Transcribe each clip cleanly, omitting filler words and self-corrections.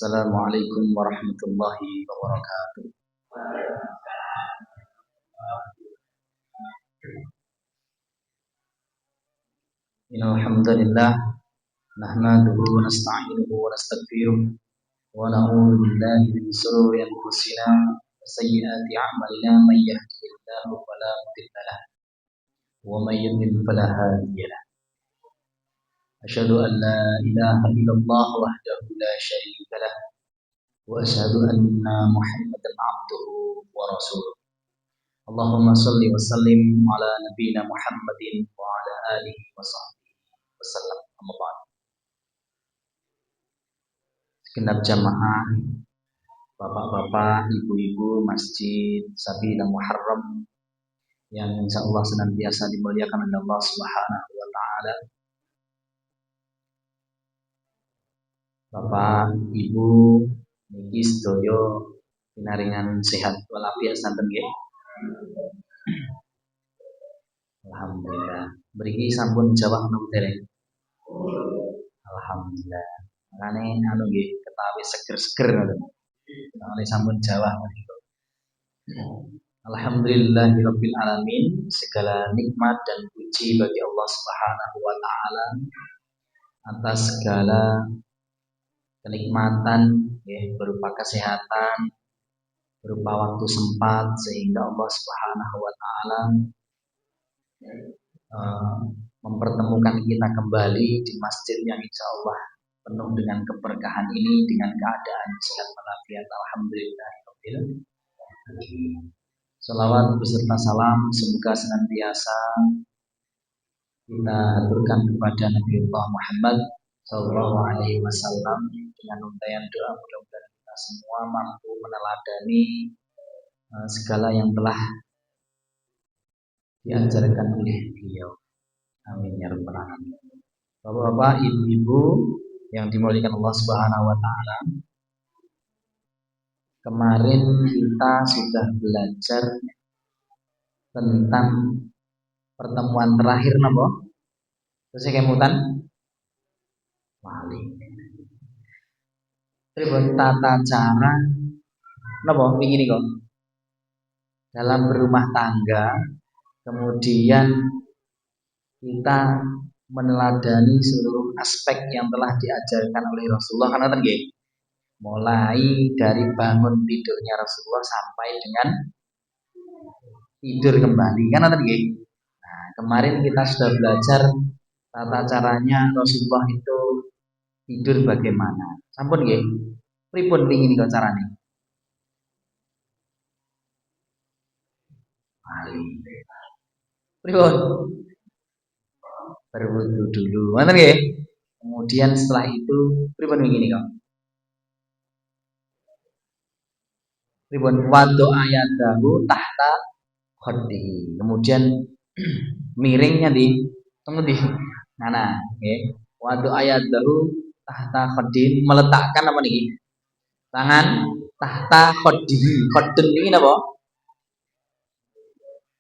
Assalamualaikum warahmatullahi wabarakatuh. Innal hamdalillah nahmaduhu wa nasta'inuhu wa nastaghfiruh wa na'udzu billahi min shururi anfusina wa sayyiati a'malina may yahdihillahu fala mudilla lahu wa may yudlil fala hadiya lahu. Asyhadu an la ilaha illallah wahdahu la syarika lah wa asyhadu anna Muhammadan abduhu wa rasuluh. Allahumma salli wa sallim ala nabiyyina Muhammadin wa ala alihi wa sahbihi wasallam. Amma ba'd. Segenap jamaah, bapak-bapak, ibu-ibu Masjid Sabila Muharram yang insyaallah senantiasa dimuliakan oleh Allah Subhanahu wa taala. Bapak, Ibu, niki sedaya pinaringan sehat walafiat santen nggih. Alhamdulillah. Mriki sampun jawah napa dereng? Alhamdulillah. Makane anu nggih ketawi seger-seger ngoten. Makane sampun jawah menika. Alhamdulillahirabbil alamin. Segala nikmat dan puji bagi Allah Subhanahu wa taala atas segala kenikmatan ya, berupa kesehatan, berupa waktu sempat sehingga Allah Subhanahu wa taala mempertemukan kita kembali di masjid yang insya Allah penuh dengan keberkahan ini dengan keadaan sehat walafiat. Alhamdulillahirabbil alamin. Salawat beserta salam semoga senantiasa kita aturkan kepada Nabi Muhammad Sallallahu Alaihi Wasallam dengan untayan doa mudah-mudahan kita semua mampu meneladani segala yang telah diajarkan oleh beliau. Amin ya rabbal alamin. Bapak-bapak, ibu-ibu yang dimuliakan Allah Subhanahu wa taala. Kemarin kita sudah belajar tentang pertemuan terakhir napa? Terus kemutan wali. Tribun tata cara napa ingin kok? Dalam berumah tangga, kemudian kita meneladani seluruh aspek yang telah diajarkan oleh Rasulullah karena nggih. Mulai dari bangun tidurnya Rasulullah sampai dengan tidur kembali kan nggih. Nah, kemarin kita sudah belajar tata caranya Rasulullah itu tidur bagaimana. Sampun nggih. Pripun pingin kok carane? Pripun? Berwudu dulu. Ngoten nggih. Kemudian setelah itu pripun begini kok? Pripun wadu ayatahu tahta khaddihi. Kemudian miringnya di ngendi? Nah, nggih. Wadu ayatahu tahta khaddihi, meletakkan apa niki? Tangan tahta khaddihi. Khaddun niki napa?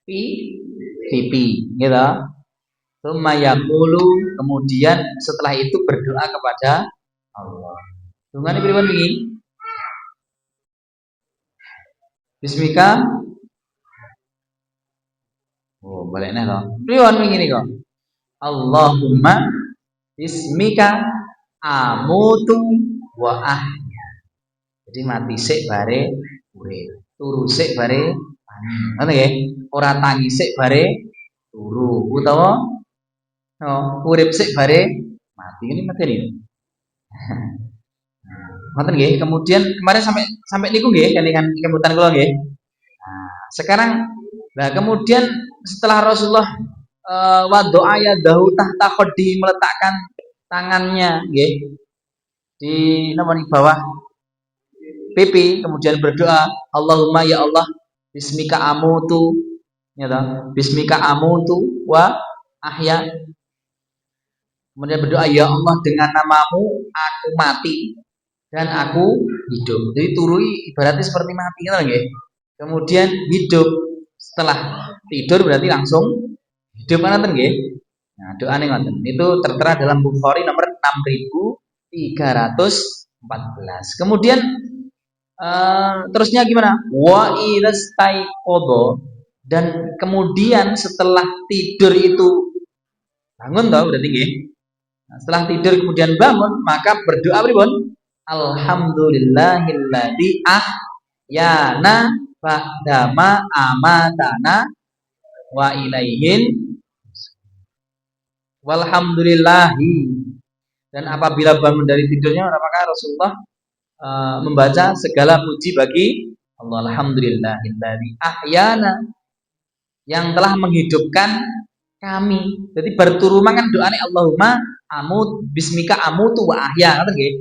Pipi, gitu. Tsumma yaqulu, kemudian setelah itu berdoa kepada Allah. Dungane pripun niki? Bismika. Oh, baliknya loh. Pripun ngene kok? Allahumma bismika amutu wa ahya. Jadi mati sik bare urip. Turu sik bare tangi. Ngoten nggih? Ora tangi sik bare turu utawa urip sik bare mati. Ini materi. Ngoten nggih. Kemudian kemarin sampai niku nggih kelingan kemutan kula nggih. Nah, sekarang kemudian setelah Rasulullah wa doa ya dahu tahta khaddi, meletakkan tangannya nggih di bawah pipi, kemudian berdoa Allahumma ya Allah bismika amutu ya toh, bismika amutu wa ahya. Kemudian berdoa ya Allah dengan namamu aku mati dan aku hidup. Jadi turui ibaratnya seperti mati kan nggih. Kemudian hidup setelah tidur berarti langsung hidup kan nggih. Nah, doane ngoten. Itu tertera dalam Bukhari nomor 6300 14. Kemudian terusnya gimana? Wa idastaiqadha, dan kemudian setelah tidur itu bangun tau berarti nggih. Nah, setelah tidur kemudian bangun, maka berdoa pripun? Alhamdulillahilladzi ahyana ba'dama amatana wa ilaihin walhamdulillahi. Dan apabila bangun dari tidurnya, apakah Rasulullah membaca segala puji bagi Allah, alhamdulillahilladzi ahyana, yang telah menghidupkan kami. Jadi berturungan kan doanya Allahumma amut bismika amutu wa ahya, ngoten nggih.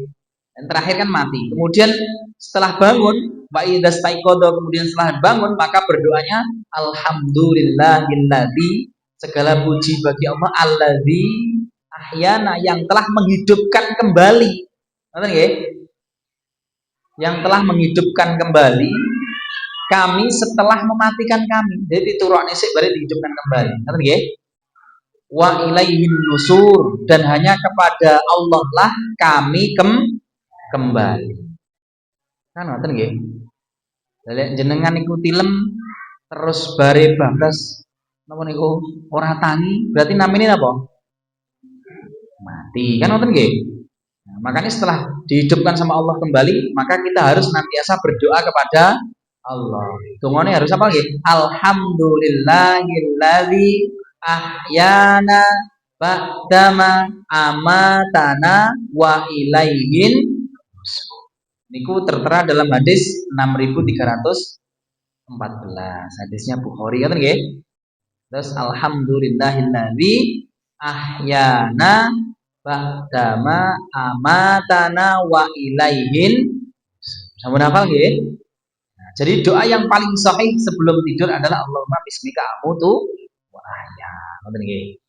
Dan terakhir kan mati. Kemudian setelah bangun, wa idastaiqadha, kemudian setelah bangun maka berdoanya alhamdulillahilladzi, segala puji bagi Allah, alladzi ahyana, yang telah menghidupkan kembali. Ngoten nggih? Yang telah menghidupkan kembali kami setelah mematikan kami. Jadi turun sik bare dihidupkan kembali. Ngoten nggih? Wa ilaihin nusur, dan hanya kepada Allah lah kami kembali. Kan ngoten nggih. Lek jenengan iku tilem terus bare bablas napa niku ora tangi, berarti namine napa? Mati. Kan ngoten nggih. Nah, makanya setelah dihidupkan sama Allah kembali, maka kita harus senantiasa berdoa kepada Allah. Dungane harus apa nggih? Alhamdulillahilladzi ahyana ba'dama amatana wa ilaihin. Niku tertera dalam hadis 6314. Hadisnya Bukhari kan nggih. Terus alhamdulillahilladzi ahyana ba'dama amatana wa ilaihin. Sampun hafal nggih? Nah, jadi doa yang paling sahih sebelum tidur adalah Allahumma bismika amutu wa ahya. Ngoten nggih.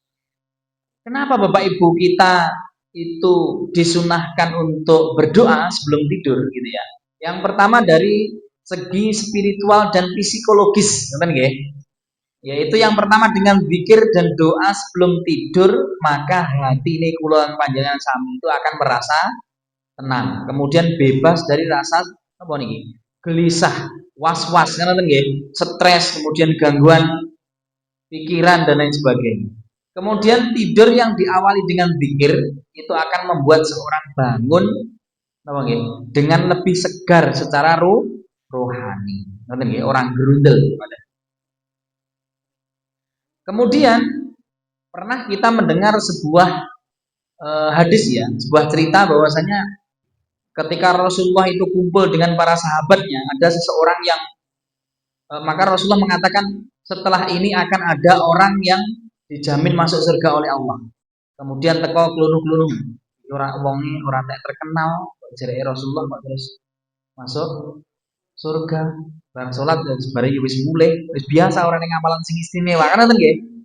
Kenapa Bapak Ibu kita itu disunahkan untuk berdoa sebelum tidur gitu ya? Yang pertama dari segi spiritual dan psikologis, ngoten nggih. Yaitu yang pertama dengan zikir dan doa sebelum tidur, maka hati ini kula panjenengan sami itu akan merasa tenang. Kemudian bebas dari rasa apa niki? Gelisah, was-was, ngoten nggih, stres, kemudian gangguan pikiran dan lain sebagainya. Kemudian tidur yang diawali dengan zikir itu akan membuat seorang bangun apa nggih, dengan lebih segar secara rohani. Ngoten nggih, orang gerundel. Kemudian pernah kita mendengar sebuah hadis ya, sebuah cerita bahwasanya ketika Rasulullah itu kumpul dengan para sahabatnya, ada seseorang yang maka Rasulullah mengatakan setelah ini akan ada orang yang dijamin masuk surga oleh Allah. Kemudian teko klunu-klunu, orang wongi orang tak terkenal, jere Rasulullah kok terus masuk surga. Barang salat dan sebarang wis mulai, wis biasa orang yang amalan sing istimewa kan ngoten nggih.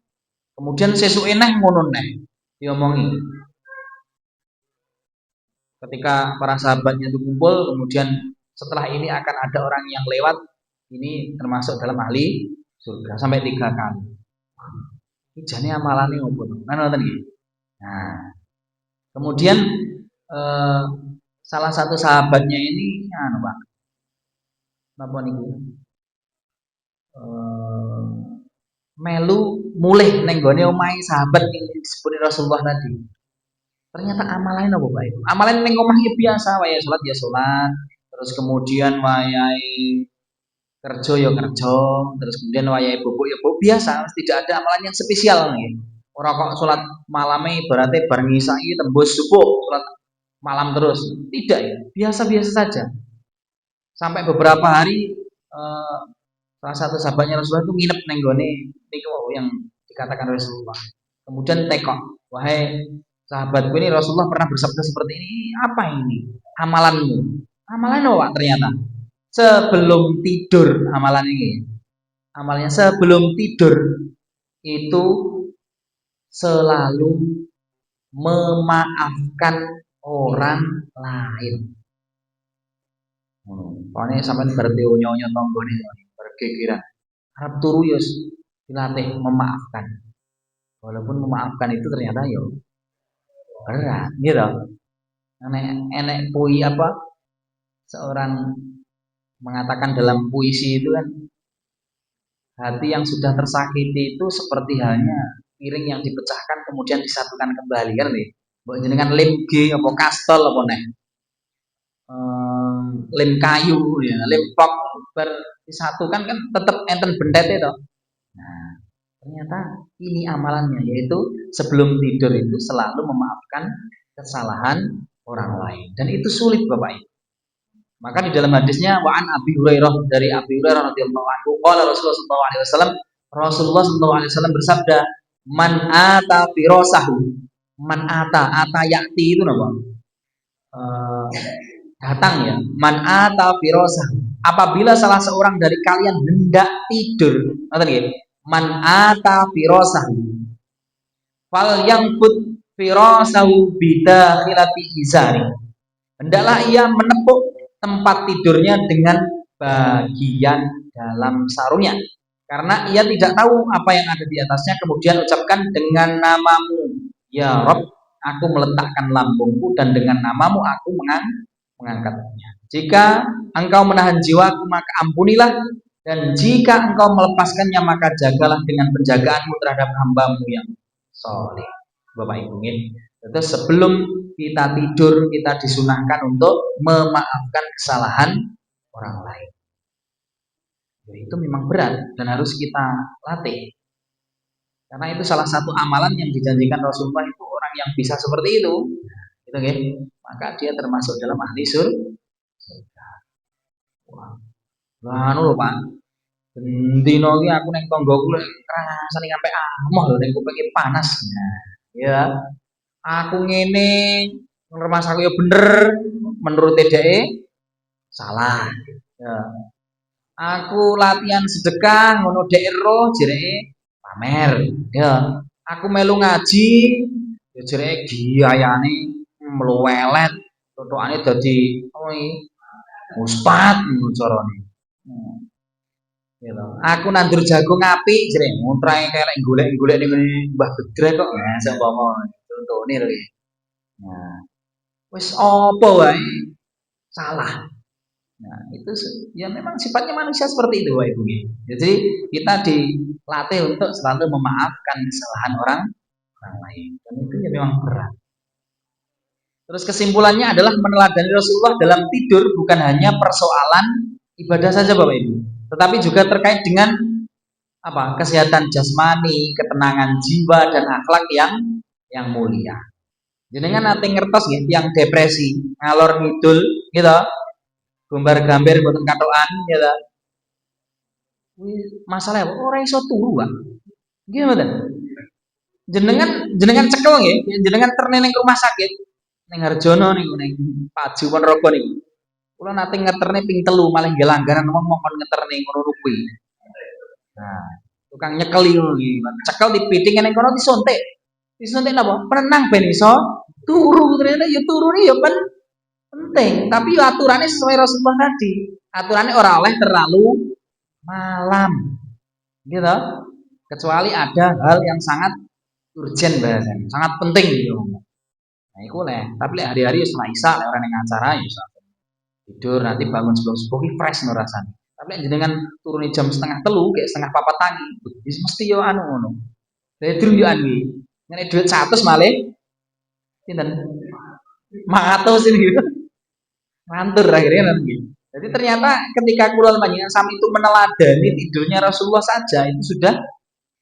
Kemudian sesuke neh ngono neh diomongi. Ketika para sahabatnya itu kumpul, kemudian setelah ini akan ada orang yang lewat, ini termasuk dalam ahli surga sampai 3 kali. Jane amalane opo to? Kan ngoten nggih. Nah, kemudian salah satu sahabatnya ini anu Pak. Napa niku? Melu mulih neng gone omahe sahabat yang disebut Rasulullah tadi. Ternyata amalan apa Pak Ibu? Amalan neng omah ya biasa, wayahe salat ya salat, terus kemudian wayahe kerja ya kerja, terus kemudian wayahe bubuk ya bubuk biasa, tidak ada amalan yang spesial nih. Orang kok salat malamnya ibaratnya bareng isai tembus subuh, salat malam terus. Tidak ya, biasa-biasa saja. Sampai beberapa hari salah satu sahabatnya Rasulullah itu nginep neng gone niku yang dikatakan Rasulullah. Kemudian tekok, wahai sahabatku, ini Rasulullah pernah bersabda seperti ini. Apa ini amalanmu? Amalan apa ternyata? Sebelum tidur amalan ini. Amalnya sebelum tidur itu selalu memaafkan orang lain. Pokoknya sampai berarti nyonya tonggone berkekiran. Harap turu ya dilatih memaafkan. Walaupun memaafkan itu ternyata yo berat, gitu. Enek pui apa? Seorang mengatakan dalam puisi itu kan, hati yang sudah tersakiti itu seperti halnya piring yang dipecahkan kemudian disatukan kembali kan nih. Mbok jenengan lem G apa kastel apa nih? Lem kayu ya, lem pok ber disatukan kan tetap enten bendet itu. Nah, ternyata ini amalannya yaitu sebelum tidur itu selalu memaafkan kesalahan orang lain dan itu sulit Bapak Ibu. Maka di dalam hadisnya wa an Abi Hurairah dari Abi Hurairah radhiyallahu anhu qala Rasulullah sallallahu alaihi wasallam Rasulullah sallallahu alaihi wasallam bersabda man ata firasahu man ata yakti itu apa? Eh, datang ya man ata firasahu apabila salah seorang dari kalian hendak tidur ngoten nggih man ata firasahu fal yang put firasahu bidakhilati izari hendaklah ia menepuk tempat tidurnya dengan bagian dalam sarungnya karena ia tidak tahu apa yang ada di atasnya kemudian ucapkan dengan namamu ya Rob aku meletakkan lambungku dan dengan namamu aku mengangkatnya jika engkau menahan jiwaku maka ampunilah dan jika engkau melepaskannya maka jagalah dengan penjagaanmu terhadap hambamu yang soleh Bapak Ibu itu sebelum kita tidur kita disunahkan untuk memaafkan kesalahan orang lain. Itu memang berat dan harus kita latih. Karena itu salah satu amalan yang dijanjikan Rasulullah itu orang yang bisa seperti itu. Gitu kan? Maka dia termasuk dalam ahli surga. Wah. Anu lho Pak. Dino iki aku ning tanggoku lek rasane sampe amoh lho ning kupinge panas. Nah, ya. Aku ngene ngeremas aku ya bener menurut TDE salah ya. Aku latihan sedekah ngono dhek ero jereke pamer ya. Aku melu ngaji ya jereke giyayane mluwelet totokane dadi ustad ngono carane. Gitu. Aku nandur jagung apik jere muntrahe kelek golek-golek ning Mbah Bedre kok. Nah, seumpama contone lho iki. Nah, wis apa wae salah. Nah, itu ya memang sifatnya manusia seperti itu, Bapak Ibu. Jadi kita dilatih untuk selalu memaafkan kesalahan orang lain. Dan itu ya memang berat. Terus kesimpulannya adalah meneladani Rasulullah dalam tidur bukan hanya persoalan ibadah saja, Bapak Ibu, tetapi juga terkait dengan apa? Kesehatan jasmani, ketenangan jiwa dan akhlak yang mulia. Jenengan nanti ngertos nggih yang depresi, ngalor ngidul gitu. Gambar-gambar mboten katokan gitu. Masalah ora iso turu, Pak. Nggih mboten. Jenengan cekel nggih, jenengan terne ning rumah sakit ning Harjono niku ning Paju Ponorogo niku. Kula nate ngeterne ping 3 malah nggih langganan wong mongkon ngeterne ngono kuwi. Nah, tukang nyekeli ngono iki. Cekel dipiting ning kono disuntik. Disuntik napa? Penenang ben iso turu ternyata ya turune ya penting, tapi aturannya sesuai Rasulullah tadi. Aturannya orang oleh terlalu malam. Gitu. Kecuali ada hal yang sangat urgent bahasanya, sangat penting gitu. Nah, itu lah. Tapi hari-hari setelah Isya orang yang acara ya tidur nanti bangun sebelum subuh fresh no rasanya. Tapi dengan turun jam setengah telu kayak setengah papat tangi, mesti yo anu ngono. Dari dulu yo anu. Nek duit 100 malih sinten? 100 ini gitu. Ngantur akhirnya nanti. Jadi ternyata ketika kulal panjenengan sami itu meneladani tidurnya Rasulullah saja itu sudah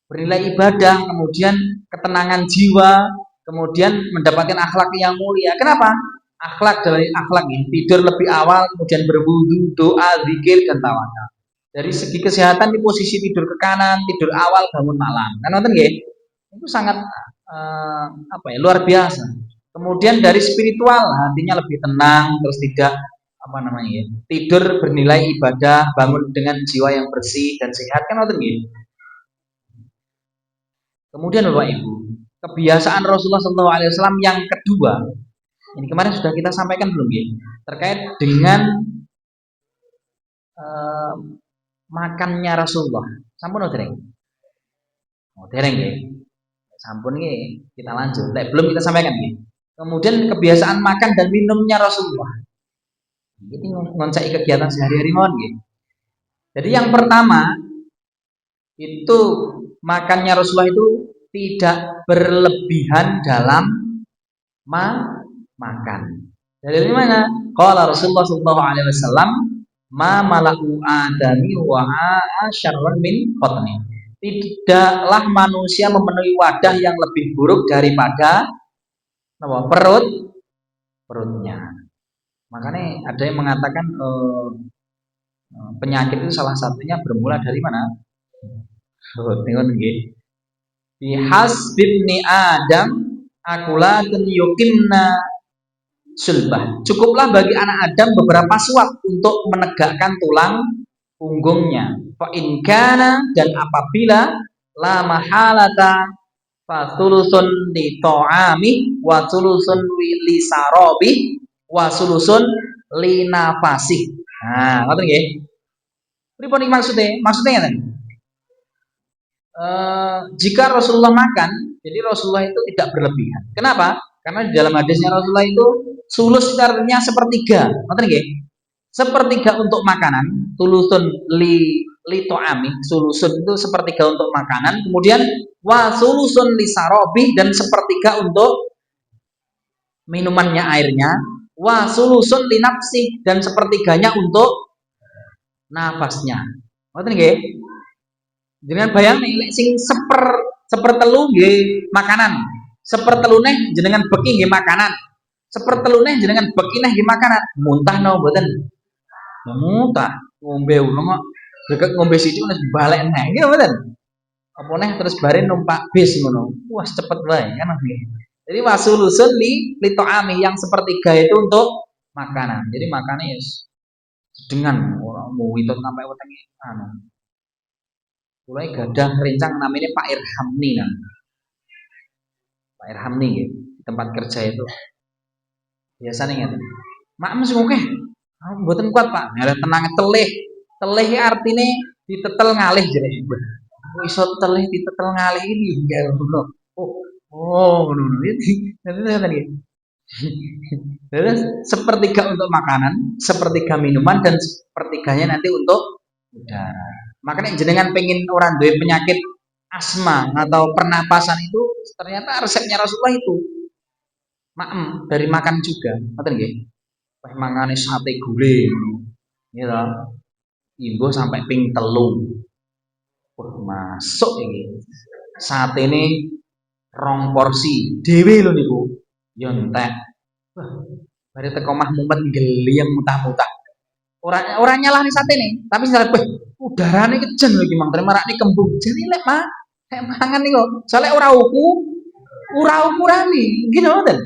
bernilai ibadah, kemudian ketenangan jiwa, kemudian mendapatkan akhlak yang mulia. Kenapa? Akhlak dari akhlak ini tidur lebih awal, kemudian berwudu, doa, zikir dan tawakal. Dari segi kesehatan di posisi tidur ke kanan, tidur awal, bangun malam. Kan nonton nggih? Itu sangat luar biasa. Kemudian dari spiritual, hatinya lebih tenang, terus tidak tidur bernilai ibadah, bangun dengan jiwa yang bersih dan sehat kan nonton nggih. Kemudian Bapak Ibu, kebiasaan Rasulullah SAW yang kedua, ini kemarin sudah kita sampaikan belum ya, terkait dengan makannya Rasulullah. Sampun dereng? Oh dereng ya. Sampun ya, kita lanjut. Belum kita sampaikan ya. kemudian kebiasaan makan dan minumnya Rasulullah. Ini ngoncai kegiatan sehari-hari mohon gitu. Jadi yang pertama itu makannya Rasulullah itu tidak berlebihan dalam makan. Dari mana? Qala Rasulullah sallallahu alaihi wasallam, "Ma malaku adami wa asyarrun min qatni." Tidaklah manusia memenuhi wadah yang lebih buruk daripada perutnya. Makanya ada yang mengatakan penyakit itu salah satunya bermula dari mana? Tengok nggih. Bi hasbibni Adam akulatun yuqimna sulbah. Cukuplah bagi anak Adam beberapa suap untuk menegakkan tulang punggungnya. Fa in kana, dan apabila la mahalata fa thulusun li ta'ami wa thulusun li sarabi wa thulusun li nafasi. Nah, ngoten nggih. Pripun iki maksudnya? Maksudnya ngeten. Jika Rasulullah makan, jadi Rasulullah itu tidak berlebihan. Kenapa? Karena di dalam hadisnya Rasulullah itu sulus artinya sepertiga. Ngoten nggih? Sepertiga untuk makanan, tulusun li to'ami, sulusun itu sepertiga untuk makanan, kemudian wa sulusun li sarobi, dan sepertiga untuk minumannya, airnya, wa sulusun li nafsi, dan sepertiganya untuk nafasnya. Ngoten nggih? Jenengan bayang nih sing sepertelu nggih makanan, sepertelune jenengan beki nggih makanan, sepertelune jenengan beki neh nggih makanan, muntah no mboten? Muntah, ngombe ulung kok deket ngombe sithik wis balik neh. Nggih mboten? Apa neh terus bare numpak bis ngono. Wah, cepet wae kan nggih. Jadi wasulusun li ta'ami, yang sepertiga itu untuk makanan. Jadi makannya ya sedengan, ora mau itu sampai wetenge anu. Mulai gadah rencang namanya Pak Irhamni nah. Pak Irhamni gitu, di tempat kerja itu. Biasanya ngeten. Mak mesti oke. Mboten kuat, Pak. Nyalah tenang telih. Telih artine ditetel ngalih jenenge. Kok iso telih ditetel ngalih ini enggak ngono. Ngono. Nanti. Terus sepertiga untuk makanan, sepertiga minuman, dan sepertiganya nanti untuk udara. Makanya jenengan pengen orang duwe penyakit asma atau pernapasan itu, ternyata resepnya Rasulullah itu dari makan juga. Ngoten nggih. Wah, mangane sate gule ya toh. Imbo sampai ping 3. Wah, masuk iki. Sate ini 2 porsi dhewe lho niku. Ya entek. Wah, bare teko omah mumet ngeliyem mutah-mutah. Ora nyalahne sate nih, tapi salah udarane kejen lho iki Mang Tre marakne kembung. Jane lek Pak, kayak mangan nih kok. Soalnya ora ukurane. Gitu mboten.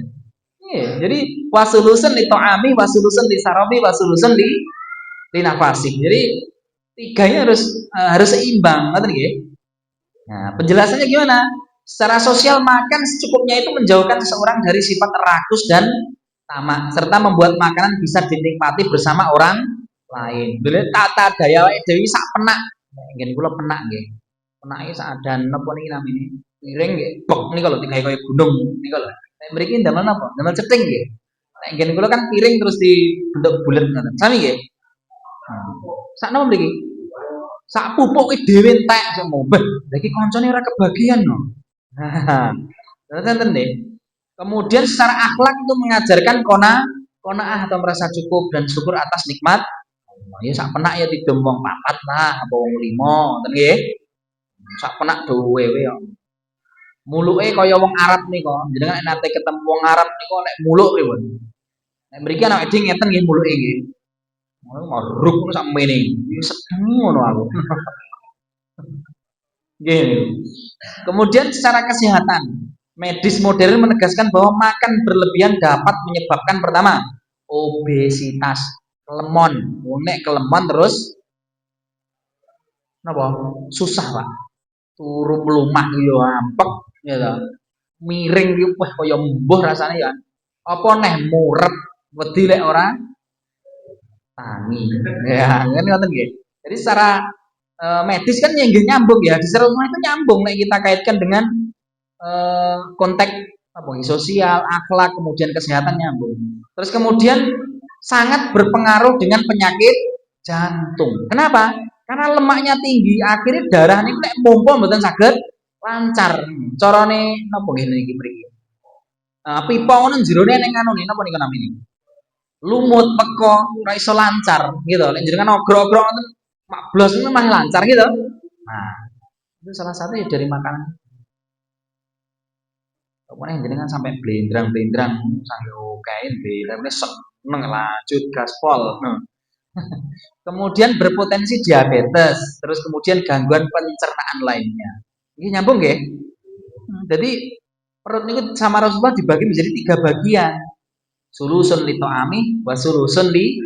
Iya, jadi wasulusun li ta'ami, wasulusun li sarabi, wasulusun li nafasi. Jadi tiganya harus seimbang, ngoten nggih. Nah, penjelasannya gimana? Secara sosial makan secukupnya itu menjauhkan seseorang dari sifat rakus dan tamak, serta membuat makanan bisa dinikmati bersama orang lain. Bila tata daya dewi sak penak, nggih kula penak nggih. Penake sak adan napa niki namine? Piring nggih, bok nika lho digawe kaya gunung nika lho. Nek mriki ndamel napa? Ndamel cething nggih. Nek nggih kula kan piring terus dibentuk bulet ngoten. Sami nggih. Sak napa mriki? Sak pupuk iki dhewe entek sak mombeh. Lah iki kancane ora kebagian no. Nah, ngoten nggih. Kemudian secara akhlak itu mengajarkan qanaah atau merasa cukup dan syukur atas nikmat. Ya sak penak ya tidem wong 4 lah apa wong 5, ngoten nggih. Sak penak dhewe ya. Muluke kaya wong Arab nika. Jenengan nate ketemu wong Arab nika nek muluk pripun? Nek mriki anak edhi ngeten nggih muluke nggih. Ngono maruk ngono sak mene. Iki sedeng ngono aku. Nggih. Kemudian secara kesehatan, medis modern menegaskan bahwa makan berlebihan dapat menyebabkan pertama, obesitas, kelemon. Nek kelemon terus napa? Susah, Pak. Turu mlumah yo ampek ya ta. Miring iki wah kaya mbuh rasane ya. Apa neh murep wedi lek ora tangi. Ya, kan ngoten nggih. Jadi secara medis kan nggih nyambung ya. Di seluruh itu nyambung nek kita kaitkan dengan konteks apa sosial, akhlak, kemudian kesehatan nyambung. Terus kemudian sangat berpengaruh dengan penyakit jantung. Kenapa? Karena lemaknya tinggi, akhirnya darah ini nek pompa mboten saged lancar. Carane napa ngene iki mriki? Pipa ngono jerone ning anu napa niku namine? Lumut, peko, ora iso lancar gitu. Nek jenengan ogro-ogro ngoten 14 itu mah lancar gitu. Nah, itu salah satu ya dari makanan. Pokoknya jenengan sampai blendrang-blendrang sampai kain blendrang seneng lanjut gaspol. Kemudian berpotensi diabetes, terus kemudian gangguan pencernaan lainnya. Ini nyambung ya? Jadi perut itu sama Rasulullah dibagi menjadi 3 bagian. Sulusun li to'ami, wasulusun li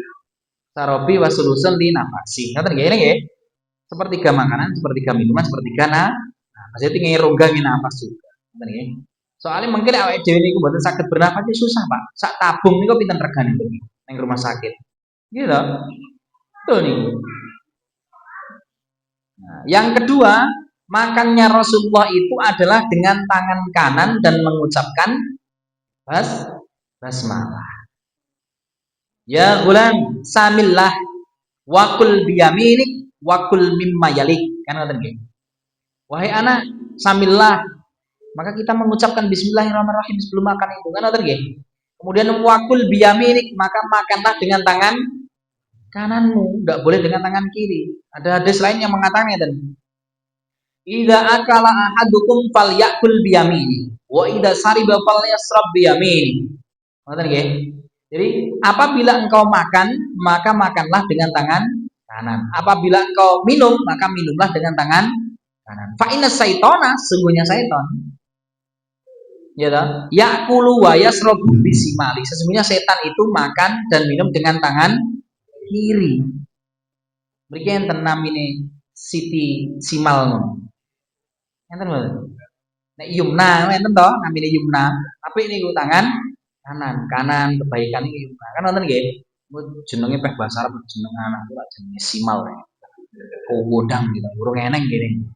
sarobi, wasulusun li nafasi. Ngerti nggih nggih? Sepertiga makanan, sepertiga minuman, sepertiga maksudnya tinggal ronggangin nafas juga. Ngerti nggih? Soalnya mungkin awake dhewe niku mboten saged bernafas itu susah, Pak. Sak tabung niku pinten regane ning rumah sakit. Gitu loh. Betul nih. Nah, yang kedua, makannya Rasulullah itu adalah dengan tangan kanan dan mengucapkan basmalah. Ya gulam, samillah wakul biyaminik wakul mimma yalik. Kan ngoten nggih. Wahai anak, samillah. Maka kita mengucapkan bismillahirrahmanirrahim sebelum makan itu. Kan ngoten nggih. Kemudian wakul biyaminik, maka makanlah dengan tangan kananmu, tidak boleh dengan tangan kiri. Ada hadis lain yang mengatakan itu. Idza akala ahadukum falyakul biyamini wa idza sariba falyasrab biyamini. Ngoten nggih. Jadi, apabila engkau makan, maka makanlah dengan tangan kanan. Apabila engkau minum, maka minumlah dengan tangan kanan. Fa inna syaitana, sesungguhnya syaitan. Ya toh? Yakulu wa yasrabu bisimali. Sesungguhnya setan itu makan dan minum dengan tangan kiri. Mriki enten namine Siti Simal. Enten mboten? Nek Yumna enten to namine Yumna. Apik niku tangan kanan kebaikan iki Yumna. Kan wonten nggih. Jenenge peh bahasa Arab jeneng anak kula jenenge Simal. Kowodang gitu. Urung eneng kene.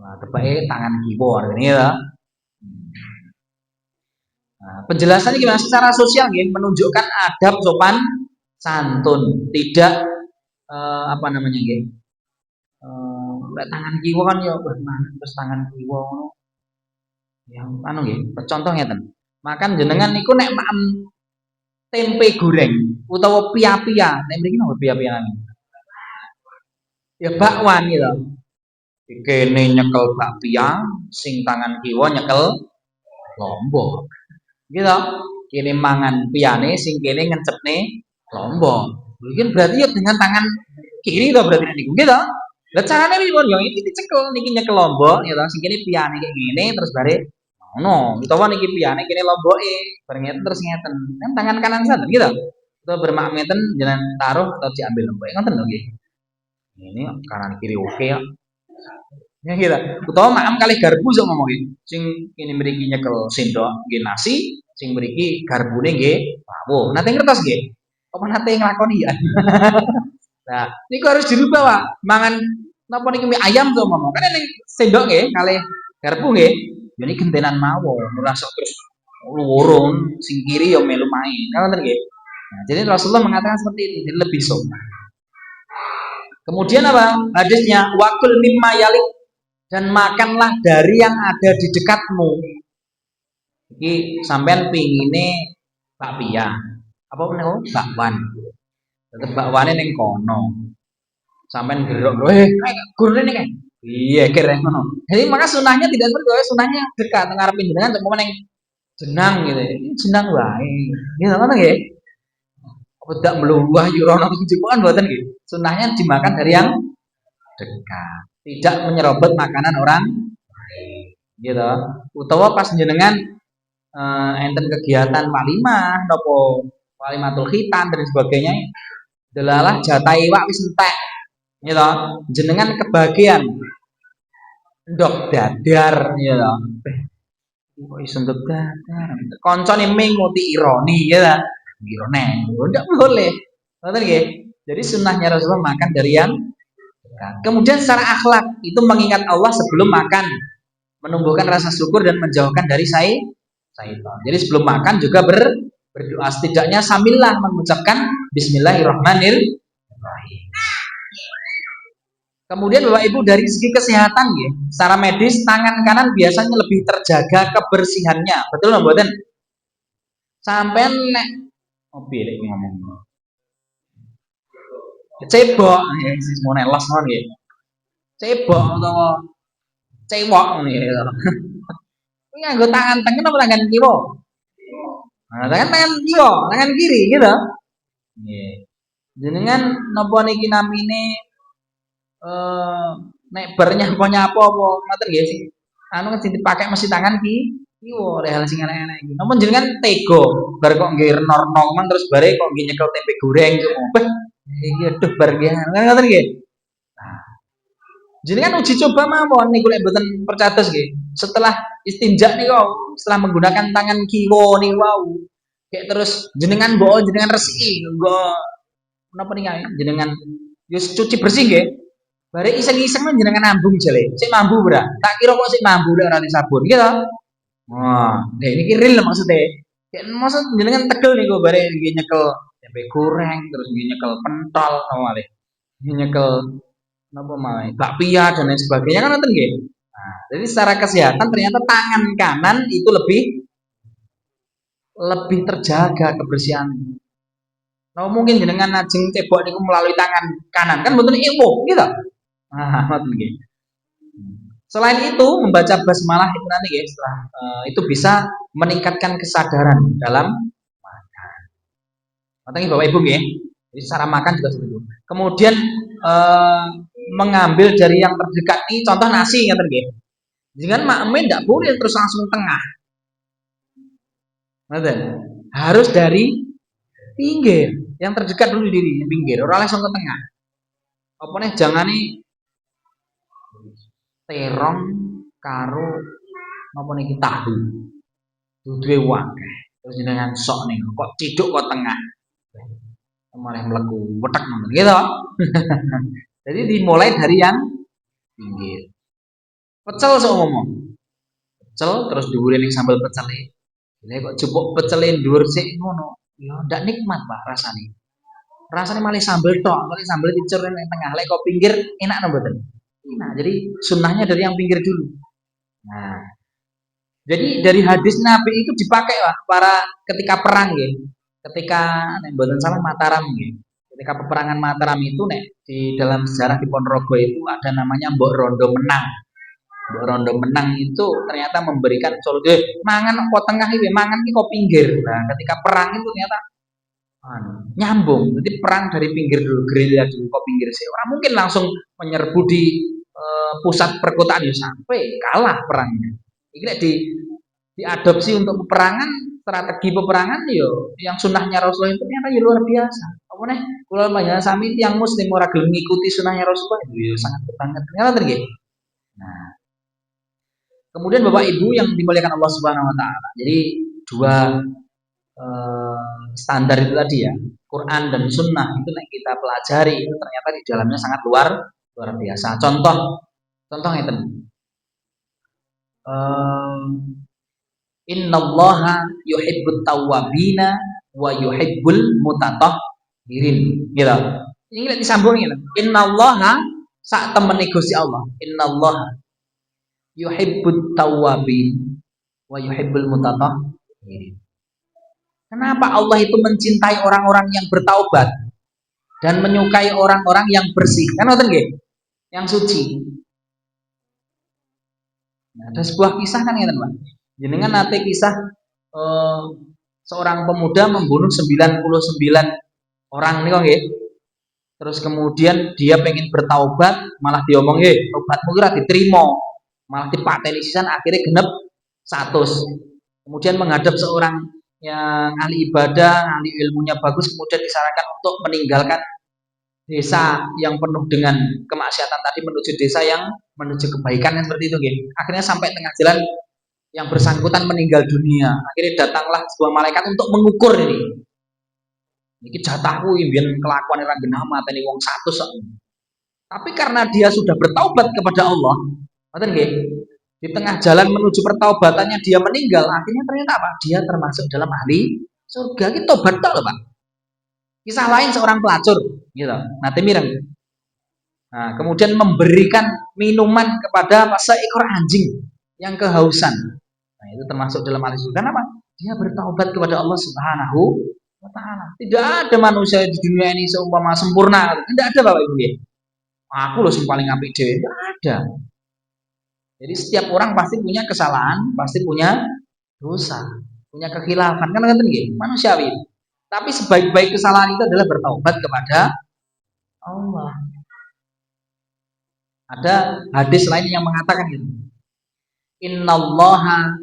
Wah, tepake tangan kiwa ngene ya. Nah, penjelasannya gimana secara sosial nggih menunjukkan adab sopan santun, tidak apa namanya nggih? Tangan kiwa kan ya terus tangan kiwa ngono. Ya anu nggih, contoh ngeten. Makan jenengan niku nek maem tempe goreng utawa pia-pia, nek mriki napa pia-pia namanya? Ya bakwan gitu. Kene nyekel bakpia, sing tangan kiwa nyekel lombok. Gitu. Kene mangan piane, sing kene ngencepne lombok. Mungkin berarti ya dengan tangan kiri to berarti niku. Gitu. Lah carane pripun? Ya iki dicekel niki nyekel lombok ya to, sing kene piane kayak ngene terus bare ngono. Utawa niki piane kene lomboke, bareng ngeten terus ngeten. Kan tangan kanan santen gitu. Atau bermak ngeten jalan taruh atau diambil lomboke. Ngoten lho nggih. Ini kanan kiri oke ya. Ya gitu. Utawa maam kali garbu sok ngomongin. Sing kene mriki nyekel sendok nggih nasi, sing mriki garbune nggih rawuh. Nate ngertos nggih? Apa nate nglakoni ya? Nah, niku harus dirubah, Pak. Mangan napa niku mie ayam to ngomong. Kan ning sendok nggih kalih garpu nggih. Ya niki gentenan mawon, ora sok terus lurung sing kiri ya melu main. Kan ngoten nggih. Nah, jadi Rasulullah mengatakan seperti ini, jadi lebih sopan. Kemudian apa? Hadisnya wakul mimma yalik dan makanlah dari yang ada di dekatmu. Iki sampean pingine bakpia. Apa menawa bakwan. Tetep bakwane ning kono. Sampean gerok, gurune ning. Iya, kira ngono. Jadi maka sunahnya tidak seperti itu, sunahnya dekat ngarepin jenengan cuma ning jenang gitu. Ini jenang wae. Gitu ngono nggih. Apa dak mluwah yo ora ono cukupan mboten nggih. Sunahnya dimakan dari yang dekat. Tidak menyerobot makanan orang lain. Gitu. Utawa pas jenengan enten kegiatan walimah napa walimatul khitan dan sebagainya delalah jatah iwak wis entek gitu jenengan kebagian ndok dadar gitu kok iso ndok dadar koncone menguti ironi ya irone ndak boleh ngoten nggih jadi sunnahnya Rasulullah makan dari yang kemudian secara akhlak itu mengingat Allah sebelum makan menumbuhkan rasa syukur dan menjauhkan dari syaitan. Jadi sebelum makan juga berdoa, setidaknya sambillah mengucapkan Bismillahirrahmanirrahim. Kemudian Bapak Ibu dari segi kesehatan ya, secara medis tangan kanan biasanya lebih terjaga kebersihannya. Betul nggak mboten? Sampai nek mobil ini ngomong. Cebok ya mau nelos mon nggih. Cebok atau cewok nih. Ini nganggo tangan tengah apa tangan kiri? Nah, tangan kiri, tangan kiri gitu. Nggih. Jenengan napa niki namine nek bar nyapa-nyapa apa ngoten nggih sing anu sing dipakai mesti tangan kiwa oleh hal sing enak-enak iki. Napa jenengan tega bar kok nggih renorno man terus bare kok nggih nyekel tempe goreng gitu. Beh, iki aduh bar nggih ngoten nggih. Nah, jenengan uji coba mawon niku lek mboten percados nggih. Setelah istinja niku setelah menggunakan tangan kiwa niku wau. Kayak terus jenengan mbok jenengan resiki nggo napa nih jenengan yus cuci bersih nggih. Bare iseng-iseng jenengan nambung jele. Sik mambu bra. Tak kira kok sik mambu lek ora sabun gitu. Wah, nah ini real maksudnya. Kayak maksud jenengan tegel niku bare nggih nyekel tempe goreng terus nggih nyekel pentol awale. Nggih nyekel napa malah bakpia dan lain sebagainya kan ngoten nggih. Nah, jadi secara kesehatan ternyata tangan kanan itu lebih terjaga kebersihan. Nah, mungkin jenengan ajeng cebok niku melalui tangan kanan kan mboten ilmu gitu. Nah, ngoten nggih. Selain itu membaca basmalah itu nanti guys, itu bisa meningkatkan kesadaran dalam makan. Ngoten Bapak Ibu nggih. Jadi cara makan juga seperti itu. Kemudian mengambil dari yang terdekat ini contoh nasi ngoten nggih. Jangan makmen tidak boleh terus langsung tengah. Ngoten. Harus dari pinggir. Yang terdekat dulu di pinggir, ora langsung ke tengah. Apa nih jangan nih terong karo napa niki tahu. Duwe wae. Terus jenengan sok nih, kok ciduk kok tengah. Malah mlebu wetek ngono gitu. Jadi dimulai dari yang pinggir. Pecel sok ngomong. Pecel terus dhuwure ning sambal pecele. Lha kok jupuk pecele dhuwur sik ngono. Ya ndak nikmat, Pak, rasane. Rasane malah sambel tok, malah sambel dicur ning tengah. Lek kok pinggir enak no mboten? Nah, jadi sunnahnya dari yang pinggir dulu. Nah, jadi dari hadis Nabi itu dipakai lah para ketika perang ya. Ketika nek mboten salah Mataram ya. Ketika peperangan Mataram itu nek di dalam sejarah di Ponorogo itu ada namanya Mbok Rondo Menang. Mbok Rondo Menang itu ternyata memberikan solusi, mangan kok tengah iki, mangan iki kok pinggir. Nah, ketika perang itu ternyata nyambung. Jadi perang dari pinggir dulu, gerilya dulu kok pinggir sih. Orang mungkin langsung menyerbu di pusat perkotaan ya sampai kalah perangnya. Ini diadopsi untuk peperangan, strategi peperangan yo yang sunnahnya Rasulullah itu ternyata ya luar biasa. Apa nih? Kalau banyak sami yang muslim ora gelem ngikuti sunnahnya Rasulullah itu ya sangat banget. Ternyata tergih. Nah, kemudian Bapak Ibu yang dimuliakan Allah Subhanahu wa taala. Jadi dua standar itu tadi ya, Quran dan Sunnah itu yang kita pelajari itu ternyata di dalamnya sangat luar biasa. Contoh itu, Innallaha yuhibbut tawwabina wa yuhibbul mutatahhirin. Gitu. Ini disambung ini. Innallaha sak temene Gusti Allah. Innallaha yuhibbut tawwabin wa yuhibbul mutatahhirin. Kenapa Allah itu mencintai orang-orang yang bertaubat dan menyukai orang-orang yang bersih? Kan ngoten nggih? Yang suci. Nah, ada sebuah kisah kan ngeten, Pak. Jenengan nate kisah seorang pemuda membunuh 99 orang niku nggih. Terus kemudian dia pengen bertaubat, malah diomong, "Tobatmu ora diterima." Malah dipateni sisan akhirnya genep 100. Kemudian menghadap seorang yang ahli ibadah, ahli ilmunya bagus, kemudian disarankan untuk meninggalkan desa yang penuh dengan kemaksiatan tadi menuju desa yang menuju kebaikan yang seperti itu gitu. Akhirnya sampai tengah jalan yang bersangkutan meninggal dunia. Akhirnya datanglah sebuah malaikat untuk mengukur ini. Ini jatahku imbian kelakuan orang genah mateni wong 100. Tapi karena dia sudah bertaubat kepada Allah, ngoten nggih. Di tengah jalan menuju pertaubatannya dia meninggal, akhirnya ternyata apa? Dia termasuk dalam ahli surga. Itu tobat tok loh, Pak. Kisah lain seorang pelacur, gitu. Nah, mireng. Nah, kemudian memberikan minuman kepada seekor anjing yang kehausan. Nah, itu termasuk dalam ahli surga. Kenapa? Dia bertaubat kepada Allah Subhanahu wa taala. Tidak ada manusia di dunia ini seumpama sempurna. Tidak ada, Bapak Ibu ya. Aku loh yang paling apik dhewe. Tidak ada. Jadi setiap orang pasti punya kesalahan, pasti punya dosa, punya kekhilafan. Kan ngoten nggih, manusiawi. Tapi sebaik-baik kesalahan itu adalah bertaubat kepada Allah. Ada hadis lain yang mengatakan gitu. Innallaha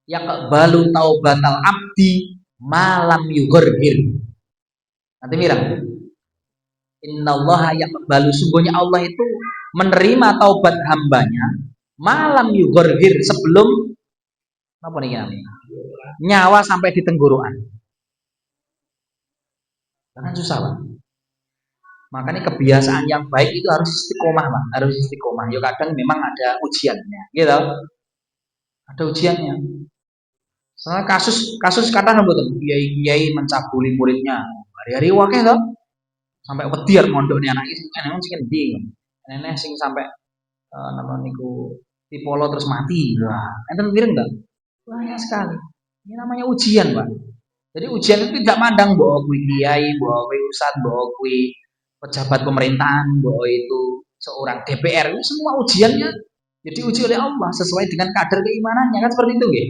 yaqbalu taubatal abdi malam yughargir. Nanti mirang. Innallaha yaqbalu, sungguhnya Allah itu menerima taubat hambanya malam yughargir, sebelum apa nih namanya? Nyawa sampai di tenggorokan. Kan susah, Pak. Makanya kebiasaan yang baik itu harus istiqomah, Pak. Harus istiqomah. Ya kadang memang ada ujiannya, gitu. Ada ujiannya. Soalnya kasus kata betul, kiai mencabuli muridnya. Hari-hari wakil toh. Sampai wedi mondoknya anak itu kan emang sing endi. Nenek sing sampai nama niku tipolo terus mati. Wah, enten mireng enggak? Banyak sekali. Ini namanya ujian, Pak. Jadi ujian itu tidak mandang bahwa kui kiai, bahwa kui ustad, bahwa kui pejabat pemerintahan, bahwa itu seorang DPR, itu semua ujiannya jadi uji oleh Allah sesuai dengan kadar keimanannya, kan seperti itu ya.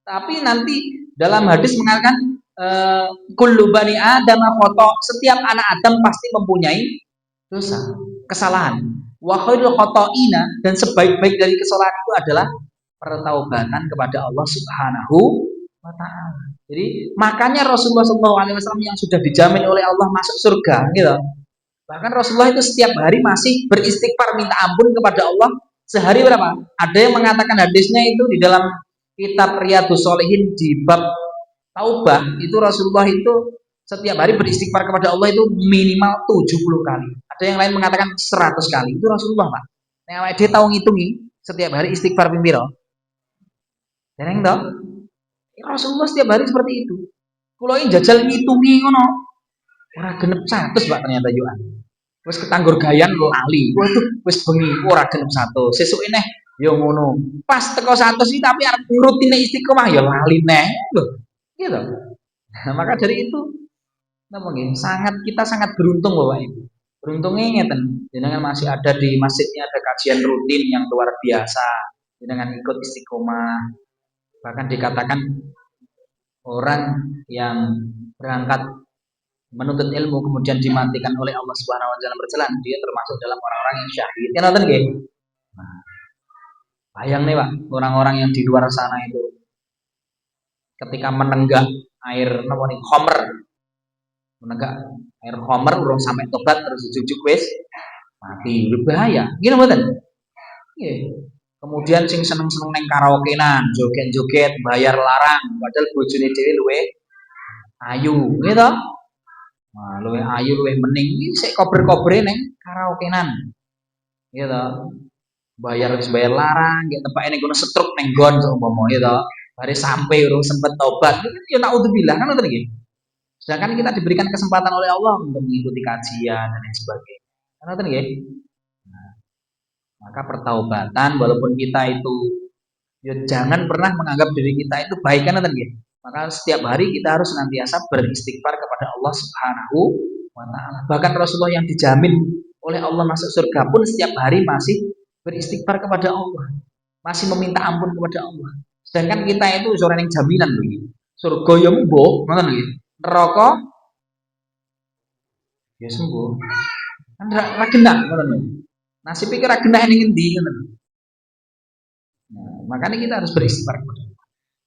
Tapi nanti dalam hadis mengatakan kullu bani adam khoto, setiap anak Adam pasti mempunyai dosa, kesalahan. Wa khairul khotoina, dan sebaik-baik dari kesalahan itu adalah pertaubatan kepada Allah Subhanahu wa taala. Jadi makanya Rasulullah SAW yang sudah dijamin oleh Allah masuk surga, gitu. Bahkan Rasulullah itu setiap hari masih beristighfar minta ampun kepada Allah sehari berapa? Ada yang mengatakan hadisnya itu di dalam kitab Riyadhus Shalihin di bab taubah itu Rasulullah itu setiap hari beristighfar kepada Allah itu minimal 70 kali. Ada yang lain mengatakan 100 kali. Itu Rasulullah, Pak. Nah, dia tahu ngitungi setiap hari istighfar pimpiro. Dereng toh? Rasulullah setiap hari seperti itu. Kulo ini jajal ngitungi ngono. Ora genep 100, Pak, ternyata yo. Wis ketanggur gayan lali. Waduh, wis bengi ora genep 100. Sesuke neh yo ngono. Pas teko 100 iki tapi arep rutine istiqomah yo lali neh. Loh, gitu. Nah, maka dari itu kita sangat beruntung, Bapak Ibu. Beruntungnya ngeten, jenengan masih ada di masjidnya, ada kajian rutin yang luar biasa. Jenengan ikut istiqomah. Bahkan dikatakan orang yang berangkat menuntut ilmu kemudian dimatikan oleh Allah Subhanahu wa taala berjalan, dia termasuk dalam orang-orang yang syahid. Kan nonton nggih? Nah, bayang nih, Pak, orang-orang yang di luar sana itu ketika menenggak air napa nih khamr. Menenggak air khamr urung sampai tobat terus dijujuk wis mati. Berbahaya. Gini mboten? Nggih. Kemudian sing seneng-seneng neng karaokean, joget-joget, bayar larang, padahal bojone dhewe luwe ayu, gitu. Nah, luwe ayu, luwe mening, iki sik kober-kobere neng karaokean. Gitu. Bayar larang, nggih tepake ning kono setruk neng gon seumpama gitu. Bare sampai urung sempet tobat, ya naudzubillah kan ngoten iki. Sedangkan kita diberikan kesempatan oleh Allah untuk mengikuti kajian dan lain sebagainya. Kan ngoten nggih? Maka pertaubatan walaupun kita itu ya jangan pernah menganggap diri kita itu baik kan ya. Maka setiap hari kita harus senantiasa beristighfar kepada Allah Subhanahu wa taala. Bahkan Rasulullah yang dijamin oleh Allah masuk surga pun setiap hari masih beristighfar kepada Allah. Masih meminta ampun kepada Allah. Sedangkan kita itu seorang yang jaminan begini. Surga ya mbuh, ngoten nggih. Neraka ya sembuh. Kan ra genah ngoten lho. Nasib pikir kena ini ngendi gitu. Nah, makanya kita harus beristighfar.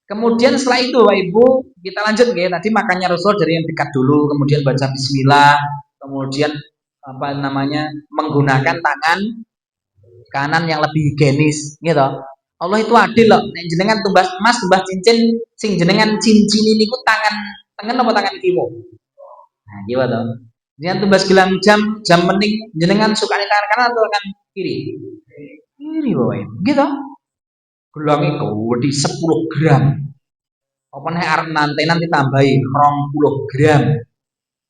Kemudian setelah itu, Bapak Ibu, kita lanjut ya. Tadi makannya Rasul dari yang dekat dulu, kemudian baca bismillah, kemudian apa namanya? Menggunakan tangan kanan yang lebih higienis, gitu. Allah itu adil loh. Nek jenengan tumbas emas, tumbas cincin, sing jenengan cincin ini ku tangan apa tangan kiwa. Nah, gimana toh? Jangan tumbas gelang jam mening jenengan suka tangan kanan atau tangan kiri? Kiri, Bapak Ibu. Gitu. Gelange gede 10 gram. Apa nek arep nantenan ditambahi 20 gram.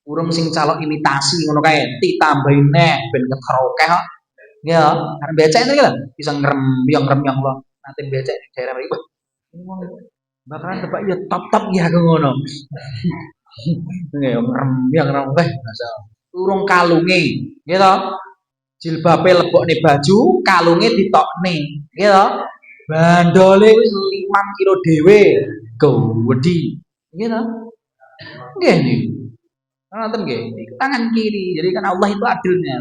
Urung sing calok imitasi ngono kae, ditambahi neh ben ketrokeh kok. Ya, arep becek ngene lho, bisa ngrem-ngrem lo. Nanti becek di daerah mriki. Wah, bakalan tebak ya top-top ya aku ngono. Nggih, ngrem weh, masa urung kalunge, gitu. Jilbabe lebokne baju, kalunge ditokne, gitu. Bandole wis 5 kilo dhewe, gedhi. Gitu. Nggih nggih. Ngoten nggih. Iku tangan kiri. Jadi kan Allah itu adilnya.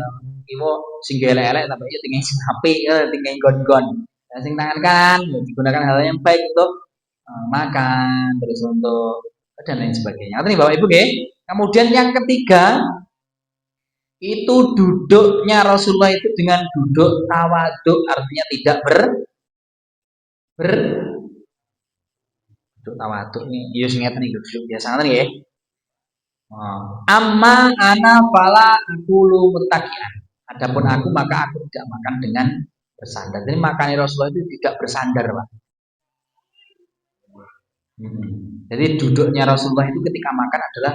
Iwo sing elek-elek tapi ya tinggal sing apik, tinggal gon-gon. Nah, sing tangan kanan ya digunakan hal yang baik untuk makan, terus untuk dan lain sebagainya. Ngoten Bapak Ibu nggih. Kemudian yang ketiga itu duduknya Rasulullah itu dengan duduk tawaduk, artinya tidak ber duduk tawaduk nih. Iya sing ngeten iki duduk biasa ngoten nggih. Amma ana fala aqulu muttaqian. Adapun aku maka aku tidak makan dengan bersandar. Jadi makan Rasulullah itu tidak bersandar, Pak. Jadi duduknya Rasulullah itu ketika makan adalah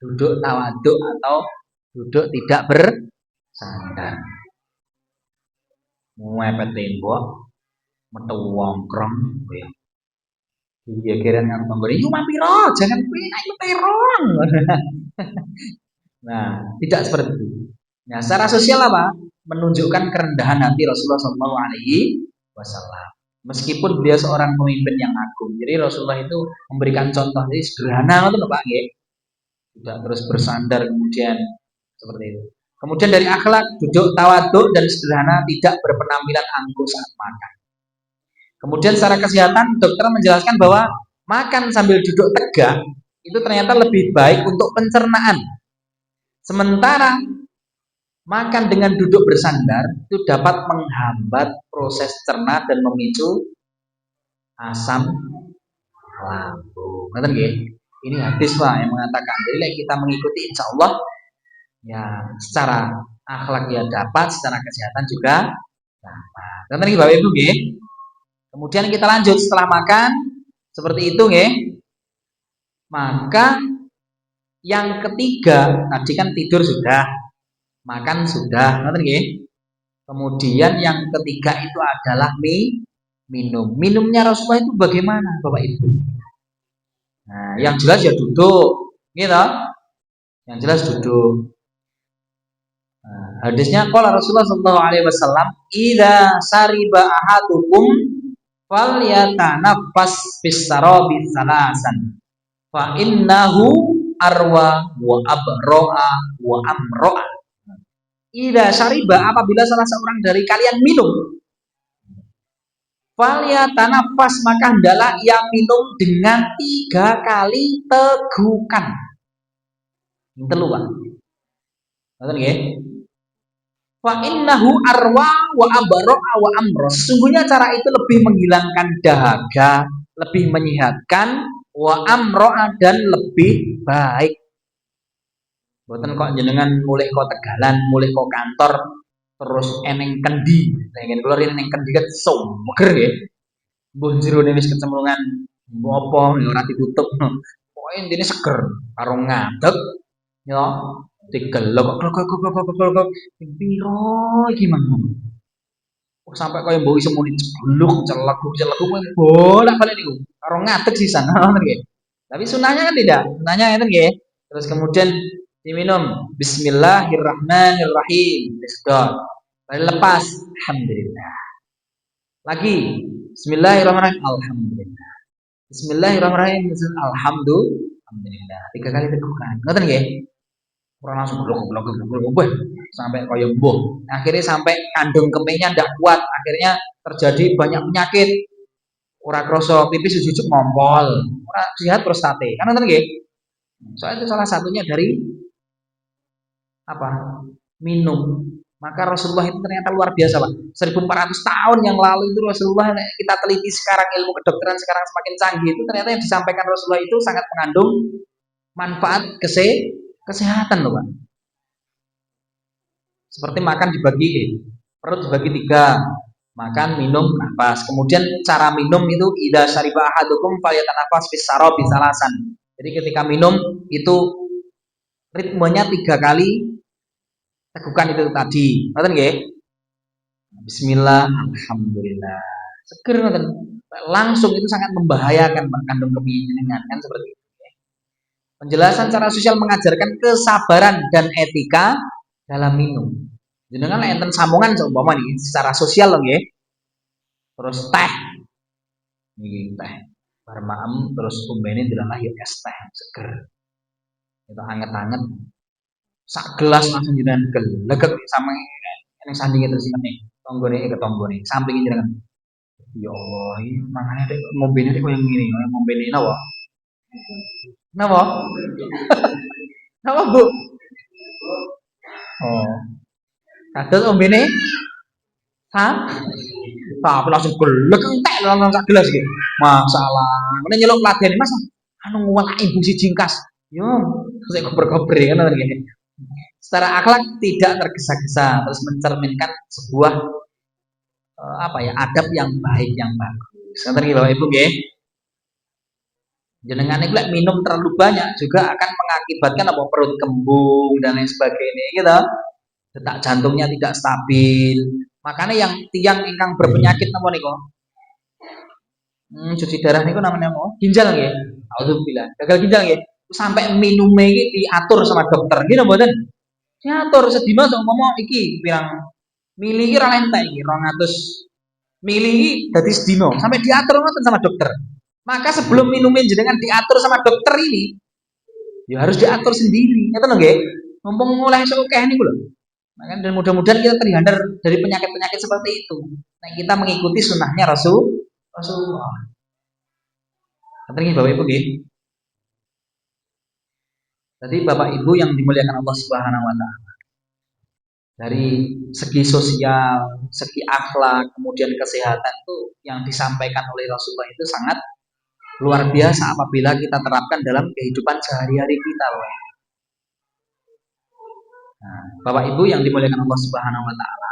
duduk tawaduk atau duduk tidak bersandar. Mepet tembok, metu wongkrong, ya. Iya kirain yang memberi, yuk mampiro, jangan pindah itu terong. Nah, tidak seperti itu. Nah, secara sosial apa? Menunjukkan kerendahan hati Rasulullah SAW. Meskipun beliau seorang pemimpin yang agung, jadi Rasulullah itu memberikan contoh jadi sederhana itu Pak ya. Tidak terus bersandar kemudian seperti itu. Kemudian dari akhlak duduk tawaduk dan sederhana, tidak berpenampilan angkuh saat makan. Kemudian secara kesehatan dokter menjelaskan bahwa makan sambil duduk tegak itu ternyata lebih baik untuk pencernaan. Sementara makan dengan duduk bersandar itu dapat menghambat proses cerna dan memicu asam lambung. Ngerti nggih? Ini hadis Pak yang mengatakan jadi kita mengikuti insya Allah ya secara akhlak ya dapat, secara kesehatan juga dapat. Ngerti nggih Bapak Ibu nggih? Kemudian kita lanjut setelah makan seperti itu nggih. Maka yang ketiga tadi kan tidur sudah, makan sudah, ngerti nggih? Kemudian yang ketiga itu adalah minum. Minumnya Rasulullah itu bagaimana, Bapak Ibu? Nah, yang jelas ya duduk, gitu. Yang jelas duduk. Nah, hadisnya qala Rasulullah sallallahu alaihi wasallam, "Idza sariba ahadukum falyatanaffas fis sarabi salasan fa innahu arwa wa abro'a wa amro'a." Ida syariba, apabila salah seorang dari kalian minum, falyatanafas, maka hendaklah ia minum dengan 3 kali tegukan. Telu Pak. Ngoten nggih. Fa innahu arwa wa abro'a wa amro. Sesungguhnya cara itu lebih menghilangkan dahaga, lebih menyehatkan, wa amro'a dan lebih baik. Boten kok jenengan mulai kok Tegalan, mulai kok kantor, terus eneng kendi. Pengen kula rene eneng kendi kan seger nggih. Mbuh jerone wis kecemplungan apa ya ora ditutup. Pokoke intine seger karo ngadeg ya digelok kok piro iki mang. Sampai kaya mbok iso muni cebluk celek bolak-balik niku karo ngadeg sisan ngoten nggih. Tapi sunahnya kan tidak. Sunahnya ngeten nggih. Terus kemudian diminum Bismillahirrahmanirrahim. Sedot. Lalu lepas alhamdulillah. Lagi Bismillahirrahmanirrahim. Alhamdulillah. Bismillahirrahmanirrahim. Alhamdulillah. 3 kali tegukan. Ngoten nggih? Ora langsung blok sampai kaya mbuh. Akhirnya sampai kandung kemihnya ndak kuat, akhirnya terjadi banyak penyakit. Ora krasa pipis jujuk ngompol. Ora sehat prostate. Kan ngoten nggih? Soalnya itu salah satunya dari apa? Minum. Maka Rasulullah itu ternyata luar biasa, Pak. 1400 tahun yang lalu itu Rasulullah, kita teliti sekarang ilmu kedokteran sekarang semakin canggih, itu ternyata yang disampaikan Rasulullah itu sangat mengandung manfaat kesehatan loh, Pak. Seperti makan dibagi, perut dibagi 3, makan, minum, nafas. Kemudian cara minum itu idza syariba ahadukum falyatanafas fis sarabi salasan. Jadi ketika minum itu ritmenya 3 kali tegukan itu tadi. Ngoten nggih? Bismillah, alhamdulillah. Seger ngoten. Langsung itu sangat membahayakan Pak kandung kemiskinan kan seperti itu. Penjelasan cara sosial mengajarkan kesabaran dan etika dalam minum. Jenengan lek enten sambungan seumpama nih secara sosial loh nggih. Terus teh niki teh. Bar maem terus umbene dilalah ya es teh seger. Itu anget-anget sak gelas langsung jenengan gelegek sama ning sandinge terus meneh. Tonggone ke tonggone sampinge jenengan. Ya Allah, ini mangane dek ngombene dek koyo ngene, ngombene napa? Napa? Napa, Bu? Oh, kados ombene ha? Tapi langsung gelek entek langsung sak gelas iki. Masalah. Ngene nyeluk ladeni Mas. Anu nguwelak ibu si jingkas. Yo, sik kober-kober kan ngene. Secara akhlak tidak tergesa-gesa, terus mencerminkan sebuah apa ya adab yang baik yang bagus. Ngoten nggih Bapak Ibu nggih. Jenengan itu minum terlalu banyak juga akan mengakibatkan apa perut kembung dan lain sebagainya gitu. Detak jantungnya tidak stabil. Makanya yang tiang ingkang berpenyakit napa niku? Cuci darah niku namanya apa? Ginjal nggih. Alhamdulillah. Gagal ginjal nggih. Sampai minumnya iki diatur sama dokter. Nggih mboten? Diatur sedina seumpama iki pirang mili iki ora entek iki 200 mili iki dadi sedina. Sampai diatur ngoten sama dokter. Maka sebelum minumin jenengan diatur sama dokter ini, ya harus diatur sendiri. Ngerti lho nggih? Mumpung mulai sokeh niku lho. Maka dan mudah-mudahan kita terhindar dari penyakit-penyakit seperti itu. Nah, kita mengikuti sunnahnya Rasulullah. Ngerti nggih Bapak Ibu nggih? Jadi Bapak Ibu yang dimuliakan Allah Subhanahu wa taala. Dari segi sosial, segi akhlak, kemudian kesehatan itu yang disampaikan oleh Rasulullah itu sangat luar biasa apabila kita terapkan dalam kehidupan sehari-hari kita loh. Nah, Bapak Ibu yang dimuliakan Allah Subhanahu wa taala,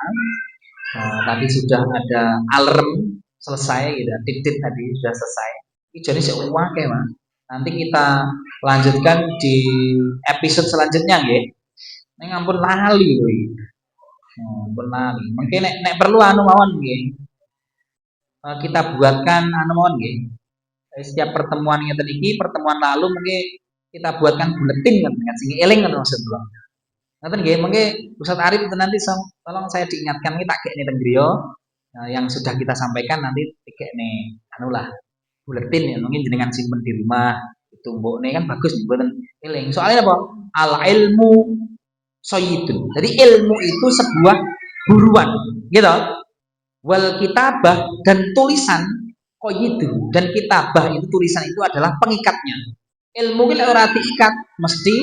tadi sudah ada alarm selesai gitu, titik tadi sudah selesai. Ini jadi seuwake, Mas. Nanti kita lanjutkan di episode selanjutnya nggih. Ning ampun lali kuwi. Ampun lali. Mungkin nek perlu anu mawon nggih. Kita buatkan anu mawon nggih. Setiap pertemuan ngeten iki, pertemuan lalu mungkin kita buatkan buletin kan dengan sing eling kan maksudnya. Ngoten nggih, mungkin Ustaz Arif nanti tolong saya diingatkan iki tak gekne teng griya yang sudah kita sampaikan nanti dikekne anu lah buletin ya mungkin jenengan simpen di rumah itu mbokne kan bagus mboten eling. Soalnya apa? Al ilmu sayyidun. Jadi ilmu itu sebuah buruan, gitu. Wal kitabah dan tulisan koyidu dan kitabah itu tulisan itu adalah pengikatnya. Ilmu kita ora diikat mesti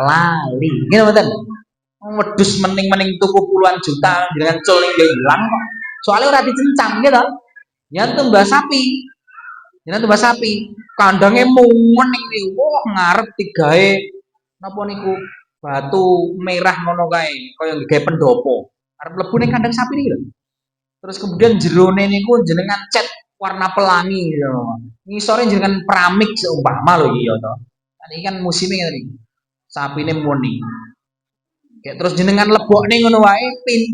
lali. Gitu betul. Wedus mening-mening tuku puluhan juta dengan coling dia hilang kok. Soalnya ora dicencang gitu. Ya tumbas sapi. Ya tumbas sapi. Kandangnya mening iki. Wah, ngarep digawe napa niku batu merah ngono kae, kaya gawe pendopo. Arep mlebu ning kandang sapi niki lho. Terus kemudian jerone niku jenengan cat warna pelangi gitu. Ngisore jenengan pramik seumpama lho iki ya to. Ini kan musimnya ngene iki. Sapine muni. Kayak terus jenengan lebokne ngono wae,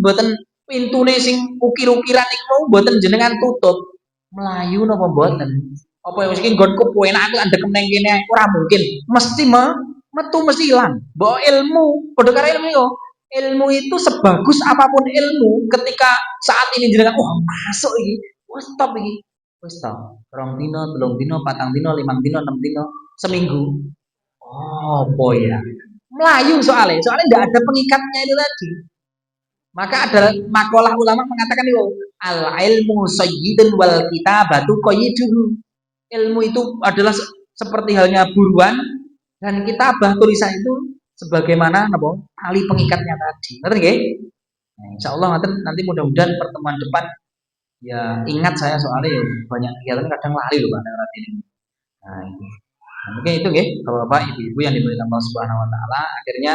mboten pintune sing ukir-ukiran niku mau mboten jenengan tutup. Melayu napa mboten? Apa mesti nggonku enak aku andekem ning kene ora mungkin. Mesti metu mesti ilang. Mbok ilmu, padha karo ilmu yo. Ilmu itu sebagus apapun ilmu ketika saat ini jenengan masuk iki, wis stop iki. Wis stop. 2 dino, 3 dino, 4 dino, 5 dino, 6 dino, seminggu. Oh, apa ya? Melayu soalnya tidak ada pengikatnya itu tadi. Maka ada makalah ulama mengatakan itu al ilmu sayyidun wal kitabatu qayyiduhu. Ilmu itu adalah seperti halnya buruan dan kitabah tulisan itu sebagaimana apa tali pengikatnya tadi. Ngerti nggih? Nah, insyaallah nanti mudah-mudahan pertemuan depan ya ingat saya soalnya ya banyak kegiatan kadang lali loh Pak ini. Nah, itu. Nah, mungkin itu Bapak Ibu-ibu yang dimuliakan Allah Subhanahu wa taala. Akhirnya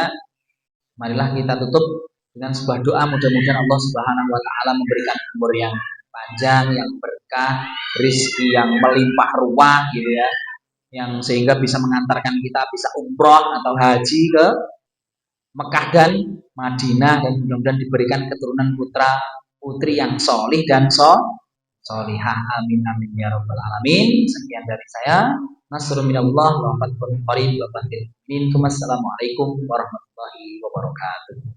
marilah kita tutup dengan sebuah doa, mudah-mudahan Allah Subhanahu wa taala memberikan umur yang panjang, yang berkah, rezeki yang melimpah ruah gitu ya. Yang sehingga bisa mengantarkan kita bisa umroh atau haji ke Mekah dan Madinah, dan mudah-mudahan diberikan keturunan putra putri yang solih dan solihah. Amin amin ya rabbal alamin. Sekian dari saya. Nasrul minallah wa fathun qarib wa fathil minkum. Assalamualaikum warahmatullahi wabarakatuh.